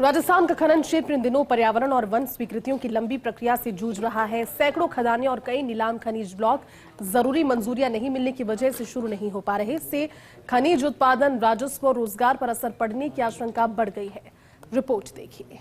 राजस्थान का खनन क्षेत्र इन दिनों पर्यावरण और वन स्वीकृतियों की लंबी प्रक्रिया से जूझ रहा है। सैकड़ों खदानें और कई नीलाम खनिज ब्लॉक जरूरी मंजूरियां नहीं मिलने की वजह से शुरू नहीं हो पा रहे। इससे खनिज उत्पादन, राजस्व और रोजगार पर असर पड़ने की आशंका बढ़ गई है। रिपोर्ट देखिए।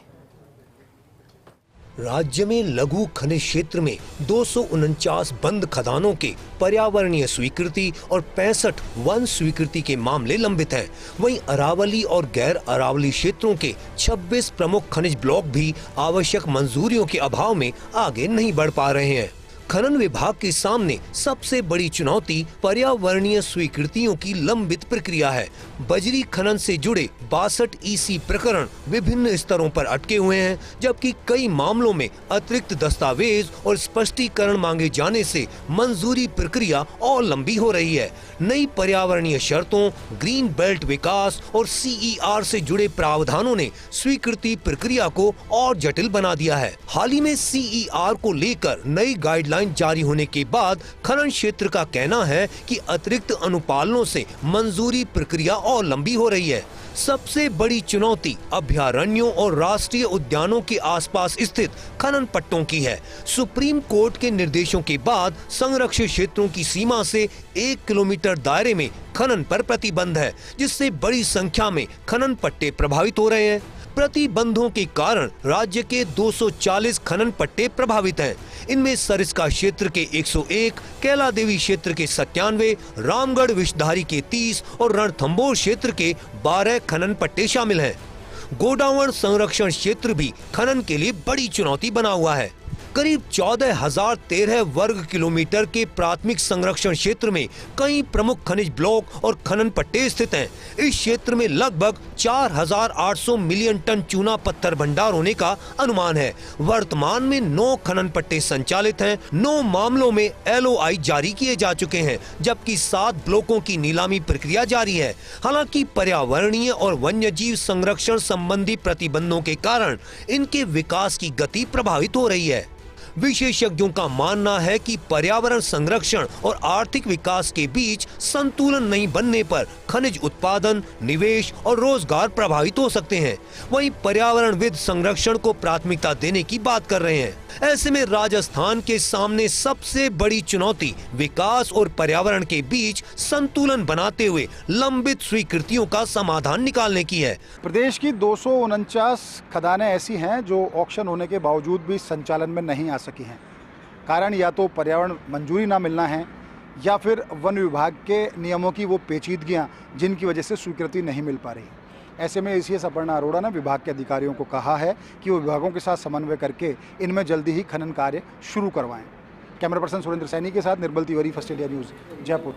राज्य में लघु खनिज क्षेत्र में 249 बंद खदानों के पर्यावरणीय स्वीकृति और 65 वन स्वीकृति के मामले लंबित हैं। वहीं अरावली और गैर अरावली क्षेत्रों के 26 प्रमुख खनिज ब्लॉक भी आवश्यक मंजूरियों के अभाव में आगे नहीं बढ़ पा रहे हैं। खनन विभाग के सामने सबसे बड़ी चुनौती पर्यावरणीय स्वीकृतियों की लंबित प्रक्रिया है। बजरी खनन से जुड़े 62 ईसी प्रकरण विभिन्न स्तरों पर अटके हुए हैं, जबकि कई मामलों में अतिरिक्त दस्तावेज और स्पष्टीकरण मांगे जाने से मंजूरी प्रक्रिया और लंबी हो रही है। नई पर्यावरणीय शर्तों, ग्रीन बेल्ट विकास और CER से जुड़े प्रावधानों ने स्वीकृति प्रक्रिया को और जटिल बना दिया है। हाल ही में CER को लेकर नई गाइडलाइन जारी होने के बाद खनन क्षेत्र का कहना है कि अतिरिक्त अनुपालनों से मंजूरी प्रक्रिया और लंबी हो रही है। सबसे बड़ी चुनौती अभयारण्यों और राष्ट्रीय उद्यानों के आसपास स्थित खनन पट्टों की है। सुप्रीम कोर्ट के निर्देशों के बाद संरक्षित क्षेत्रों की सीमा से 1 किलोमीटर दायरे में खनन पर प्रतिबंध है, जिससे बड़ी संख्या में खनन पट्टे प्रभावित हो रहे हैं। प्रतिबंधों के कारण राज्य के 240 खनन पट्टे प्रभावित हैं। इनमें सरिस्का क्षेत्र के 101, कैला देवी क्षेत्र के 97, रामगढ़ विषधारी के 30 और रणथंभौर क्षेत्र के 12 खनन पट्टे शामिल हैं। गोडावण संरक्षण क्षेत्र भी खनन के लिए बड़ी चुनौती बना हुआ है। करीब 14,013 वर्ग किलोमीटर के प्राथमिक संरक्षण क्षेत्र में कई प्रमुख खनिज ब्लॉक और खनन पट्टे स्थित हैं। इस क्षेत्र में लगभग 4,800 मिलियन टन चूना पत्थर भंडार होने का अनुमान है। वर्तमान में 9 खनन पट्टे संचालित हैं। 9 मामलों में LOI जारी किए जा चुके हैं, जबकि 7 ब्लॉकों की नीलामी प्रक्रिया जारी है। हालांकि पर्यावरणीय और वन्यजीव संरक्षण संबंधी प्रतिबंधों के कारण इनके विकास की गति प्रभावित हो रही है। विशेषज्ञों का मानना है कि पर्यावरण संरक्षण और आर्थिक विकास के बीच संतुलन नहीं बनने पर खनिज उत्पादन, निवेश और रोजगार प्रभावित हो सकते हैं। वहीं पर्यावरणविद संरक्षण को प्राथमिकता देने की बात कर रहे हैं। ऐसे में राजस्थान के सामने सबसे बड़ी चुनौती विकास और पर्यावरण के बीच संतुलन बनाते हुए लंबित स्वीकृतियों का समाधान निकालने की है। प्रदेश की 249 खदानें ऐसी हैं जो ऑक्शन होने के बावजूद भी संचालन में नहीं आ सकी हैं। कारण या तो पर्यावरण मंजूरी ना मिलना है या फिर वन विभाग के नियमों की वो पेचीदगियां जिनकी वजह से स्वीकृति नहीं मिल पा रही। ऐसे में ACS अपर्णा अरोड़ा ने विभाग के अधिकारियों को कहा है कि वो विभागों के साथ समन्वय करके इनमें जल्दी ही खनन कार्य शुरू करवाएं। कैमरा पर्सन सुरेंद्र सैनी के साथ Nirmal Tiwari, First India News, Jaipur.